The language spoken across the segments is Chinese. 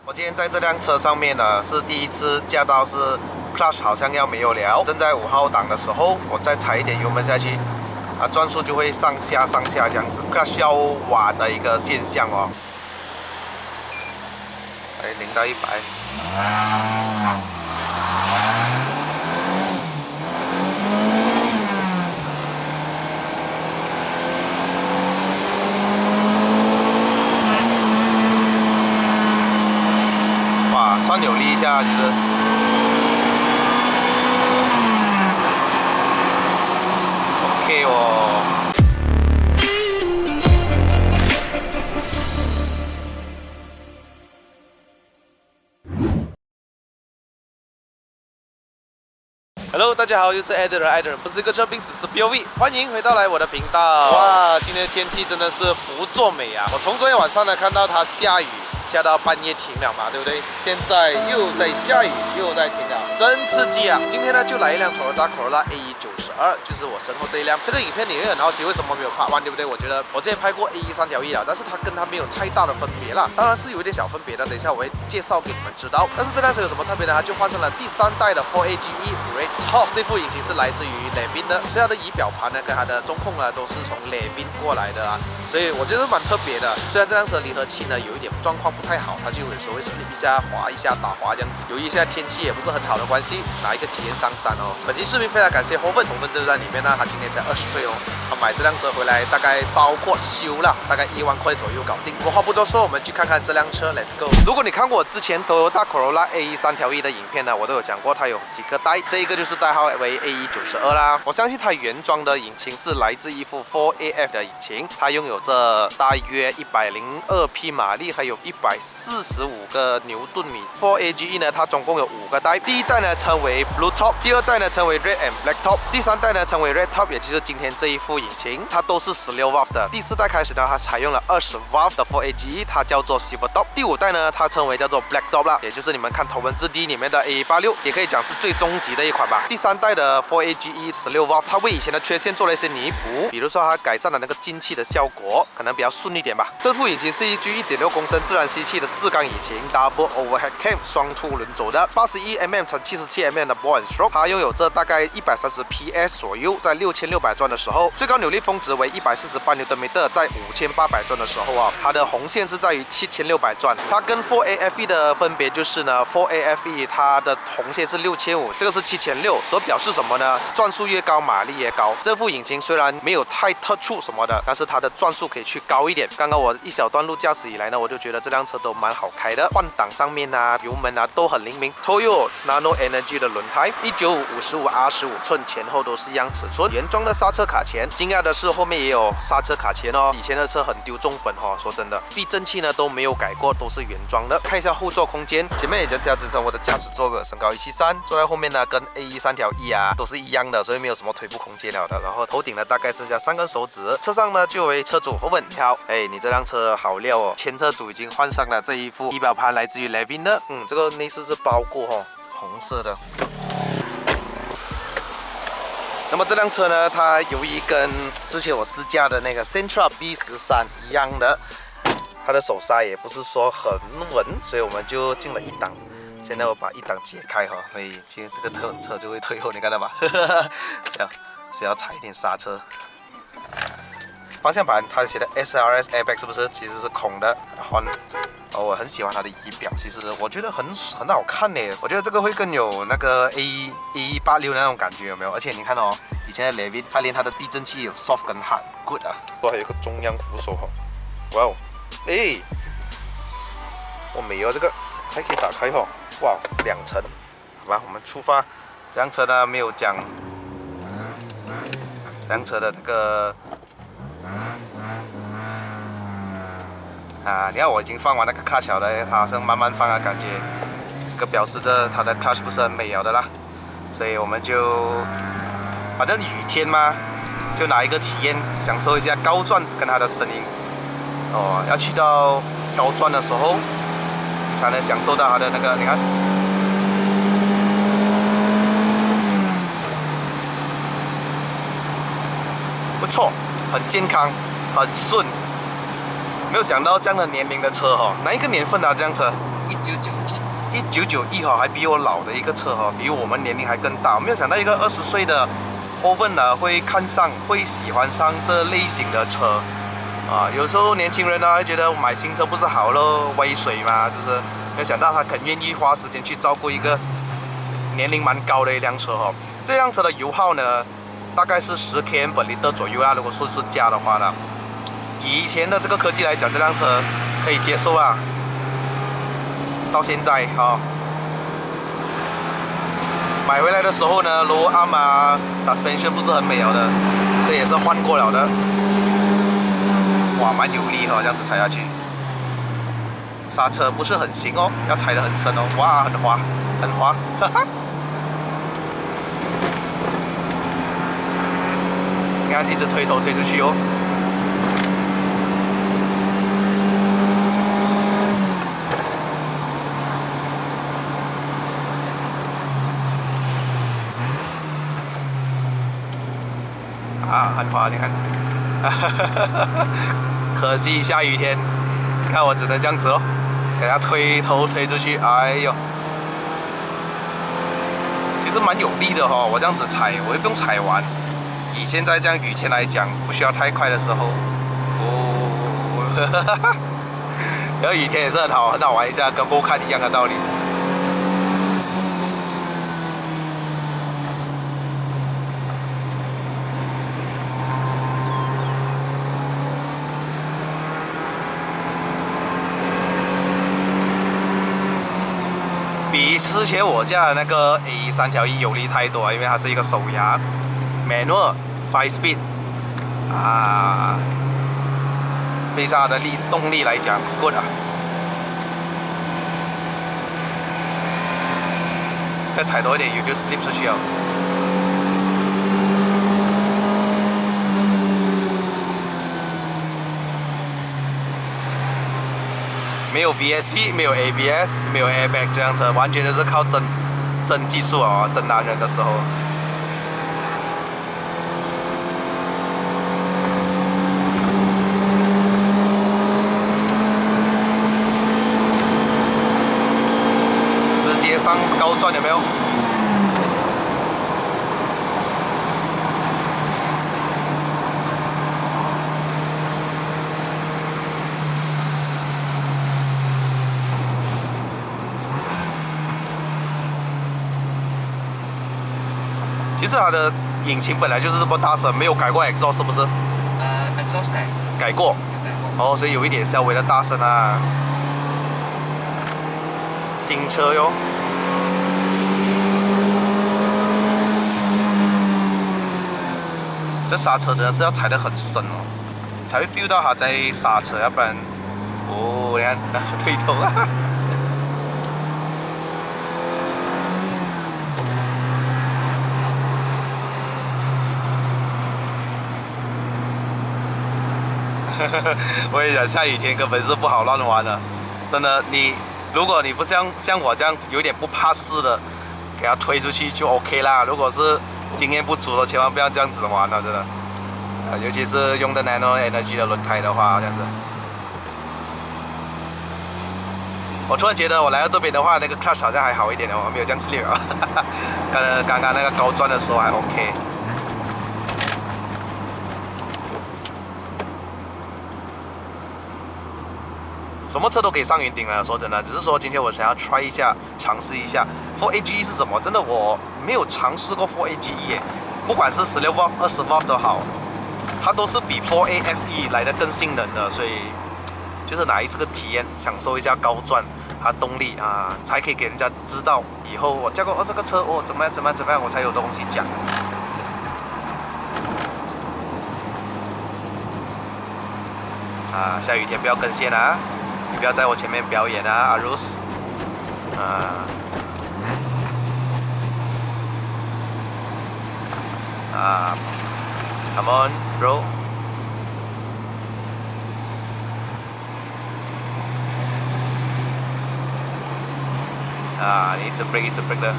我今天在这辆车上面呢，是第一次驾到是 clutch 好像要没有了，正在5号档的时候，我再踩一点油门下去，转速就会上下这样子 ，clutch 要瓦的一个现象哦。0到100。算有力一下，其实。OK 哦。Hello， 大家好，又是爱的人，爱的人不是一个车兵，只是 POV， 欢迎回到我的频道。哇，今天的天气真的是不作美啊！我从昨天晚上呢看到它下雨。下到半夜停了嘛，对不对？现在又在下雨，又在停了，真刺激啊！今天呢就来一辆 Toyota Corolla AE92，就是我身后这一辆。这个影片你会很好奇为什么没有Part 1，对不对？我觉得我之前拍过 AE 3条1了，但是它跟它没有太大的分别啦，当然是有一点小分别的，等一下我会介绍给你们知道。但是这辆车有什么特别呢？它就换成了第3代的 4AGE Red Top， 这副引擎是来自于 Levin 的，所以它的仪表盘呢跟它的中控呢都是从 Levin 过来的啊，所以我觉得蛮特别的。虽然这辆车离合器呢有一点状况不太好，它就有时候会 slip 一下、滑一下、打滑这样子。由于现在天气也不是很好的关系，拿一个体验上山哦。本期视频非常感谢侯奋就在里面呢，他今年才20岁哦。他买这辆车回来，大概包括修了，大概1万块左右搞定。我话不多说，我们去看看这辆车 ，Let's go。如果你看过我之前 Toyota Corolla AE 3条1的影片呢，我都有讲过它有几个代，这一个就是代号为 AE92啦。我相信它原装的引擎是来自一副 4AF 的引擎，它拥有着大约102匹马力，还有145个牛顿米。4AGE 呢，它总共有5个代，第一代呢称为 Blue Top， 第二代呢称为 Red and Black Top， 第3代呢称为 Red Top， 也就是今天这一副引擎，它都是16瓦的。第4代开始呢，它采用了20瓦的 4AGE， 它叫做 Silver Top。第5代呢，它称为叫做 Black Top 啦，也就是你们看头文字 D 里面的 AE86， 也可以讲是最终极的一款吧。第3代的 4AGE 16瓦，它为以前的缺陷做了一些弥补，比如说它改善了那个进气的效果，可能比较顺一点吧。这副引擎是一具1.6公升自然吸气的4缸引擎 ，Double Overhead Cam 双凸轮轴的81mm 乘77mm 的 Ball and Stroke， 它拥有这大概130 PS 左右，在6600转的时候，最高扭力峰值为148Nm，在5800转的时候啊，它的红线是在于7600转。它跟 4AFE 的分别就是呢 ，4AFE 它的红线是6500，这个是7600，所表示什么呢？转速越高，马力越高。这副引擎虽然没有太特殊什么的，但是它的转速可以去高一点。刚刚我一小段路驾驶以来呢，我就觉得这辆车都蛮好开的，换挡上面啊、油门啊都很灵敏。Toyo Nano Energy 的轮胎，195 55R15寸，前后都是一样尺寸，原装的刹车卡钳。惊讶的是后面也有刹车卡钳哦，以前的车很丢重本哦，说真的，避震器呢都没有改过，都是原装的。看一下后座空间，前面也调整成我的驾驶座位，身高173，坐在后面呢跟 AE 3条1啊都是一样的，所以没有什么腿部空间了的。然后头顶呢大概剩下3根手指。车上呢就有位车主侯奋，你好，你这辆车好料哦，前车主已经换上了这一副仪表盘，来自于 Levin 的，这个内饰是包过哦，红色的。那么这辆车呢，它由于跟之前我试驾的那个 Sentra B13一样的，它的手刹也不是说很稳，所以我们就进了1档。现在我把1档解开哈，所以这个车就会退后，你看到吧？是要踩一点刹车。方向盘它写的 SRS Airbag 是不是？其实是空的。我很喜欢它的仪表，其实我觉得很好看呢。我觉得这个会更有那个 AE86那种感觉，有没有？而且你看哦，以前的 Levin 它连它的避震器有 soft 跟 hard good 啊，还有一个中央扶手哈。哇哦，我没有这个，还可以打开哈。哇，2层。好吧，我们出发。这辆车呢没有讲，这辆车的那个。你看我已经放完那个 clutch 了，它好像慢慢放啊，感觉这个表示着它的 clutch 不是很美了的啦，所以我们就反正雨天嘛，就拿一个体验，享受一下高转跟它的声音。哦，要去到高转的时候，才能享受到它的那个，你看，不错，很健康，很顺。没有想到这样的年龄的车哪一个年份的这辆车1991哈，还比我老的一个车哈，比我们年龄还更大。我没有想到一个20岁的 Hoven 呢会喜欢上这类型的车啊。有时候年轻人呢会觉得买新车不是好咯，威水嘛，就是没有想到他肯愿意花时间去照顾一个年龄蛮高的一辆车哈。这辆车的油耗呢，大概是10 km/L 左右啊。如果顺加的话呢，以前的这个科技来讲，这辆车可以接受啊。到现在啊，买回来的时候呢，low arm 啊 ，suspension 不是很美了的，所以也是换过了的。哇，蛮有力哈，这样子踩下去。刹车不是很行哦，要踩得很深哦。哇，很滑，很滑，哈哈。你看，一直推头推出去哦。啊，很滑，你看，可惜下雨天，看我只能这样子咯，给它推头推出去，哎呦，其实蛮有力的哈，我这样子踩，我又不用踩完。以现在这样雨天来讲，不需要太快的时候，哦，然后雨天也是很好玩一下，跟不看一样的道理。比之前我驾的那个 A 3.1有力太多，因为它是一个手牙 manual 5 speed 啊，比它的动力来讲 good 啊。再踩多一点油就 slip 出去了。没有 VSC， 没有 ABS， 没有 airbag， 这辆车完全就是靠真技术啊，真男人的时候。直接上高转有没有？其实它的引擎本来就是这么大声，没有改过 exhaust 是不是？exhaust 改过。哦，所以有一点稍微的大声啊。新车哟。这刹车真的是要踩得很深哦，才会 feel 到它在刹车，要不然，哦，你看推头啊。我跟你讲，下雨天根本是不好乱玩的，真的。如果你不像我这样有点不怕事的，给它推出去就 OK 啦。如果是经验不足的，千万不要这样子玩了，真的。尤其是用的 Nano Energy 的轮胎的话，这样子。我突然觉得我来到这边的话，那个 clutch 好像还好一点的，我没有这样 slip 啊。刚刚那个高转的时候还 OK。什么车都可以上云顶了，说真的，只是说今天我想要 try 一下，尝试一下 4AGE 是什么。真的我没有尝试过 4AGE 耶，不管是16 V、20 V 都好，它都是比 4AFE 来的更性能的，所以就是拿一次个体验，享受一下高转它动力啊，才可以给人家知道以后我驾过这个车哦怎么样，我才有东西讲。啊，下雨天不要跟线啊！你不要在我前面表演啊，阿 Rose。Come on, bro。你一直 break 的。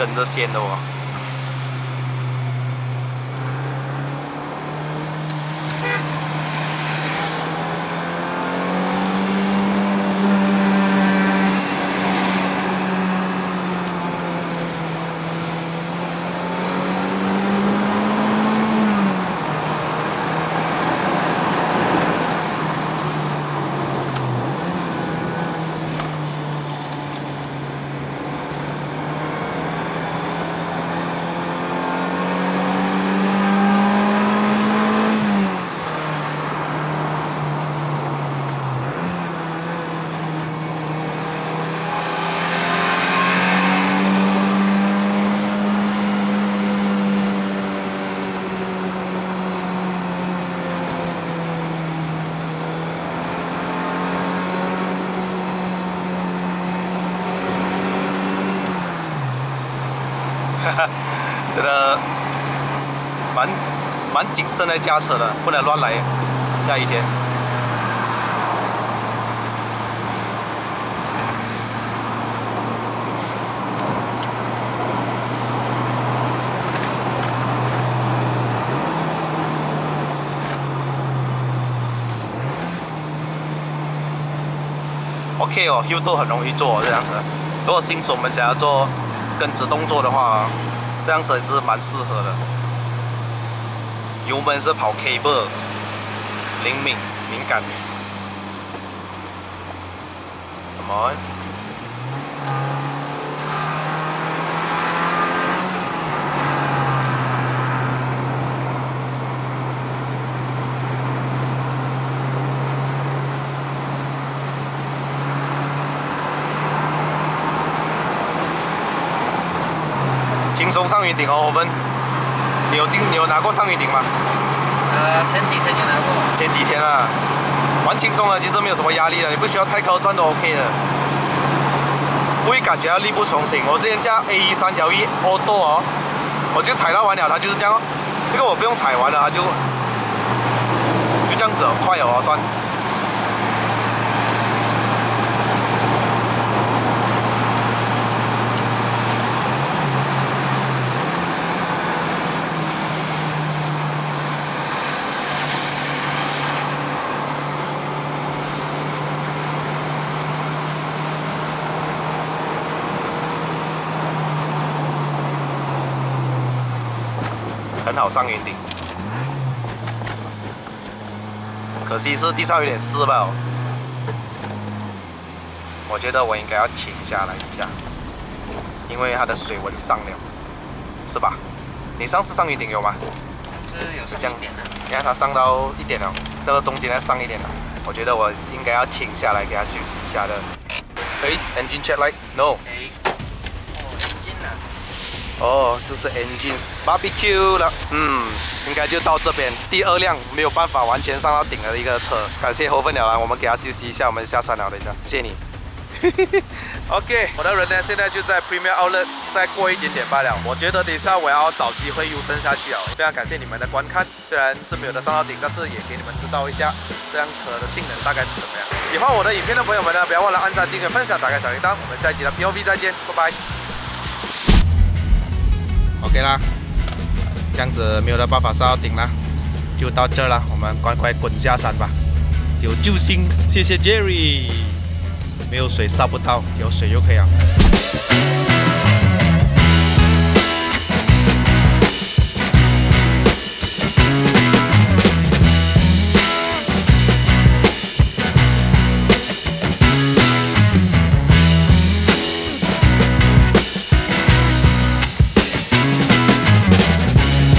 跟着线的哦。真的蛮谨慎的驾车的，不能乱来。下雨天。OK 哦 ，Hill 都很容易做这样子。如果新手们想要做跟直动作的话，这样子也是蛮适合的。油门是跑 cable， 灵敏敏感。Come on。轻松上云顶哦，我们，你有拿过上云顶吗？前几天有拿过。前几天啊，蛮轻松的，其实没有什么压力的，你不需要太高转都 OK 的，不会感觉到力不从心。我之前驾 A1 3条1 Auto 哦，我就踩到完了，它就是这样，这个我不用踩完了，它就这样子哦，快哦算。很好上云顶，可惜是地上有点湿吧。我觉得我应该要停下来一下，因为它的水温上了，是吧？你上次上云顶有吗？是有这样一点的。你看它上到一点了，这个中间再上一点了。我觉得我应该要停下来给它休息一下的。engine check light no。engine 啊。哦，这是 engine barbecue 了，应该就到这边。第二辆没有办法完全上到顶的一个车，感谢侯分了啦，我们给他休息一下，我们下山了，等一下，谢谢你。OK， 我的人呢现在就在 Premier Outlet， 再过一点点罢了。我觉得等一下我要找机会 U 登下去啊！非常感谢你们的观看，虽然是没有得上到顶，但是也给你们知道一下这辆车的性能大概是怎么样。喜欢我的影片的朋友们呢，不要忘了按赞、订阅、分享、打开小铃铛。我们下一集的 POV 再见，拜拜。OK 啦，这样子没有了办法上到顶啦，就到这了，我们乖乖滚下山吧。有救星，谢谢 Jerry。没有水上不到，有水就可以了。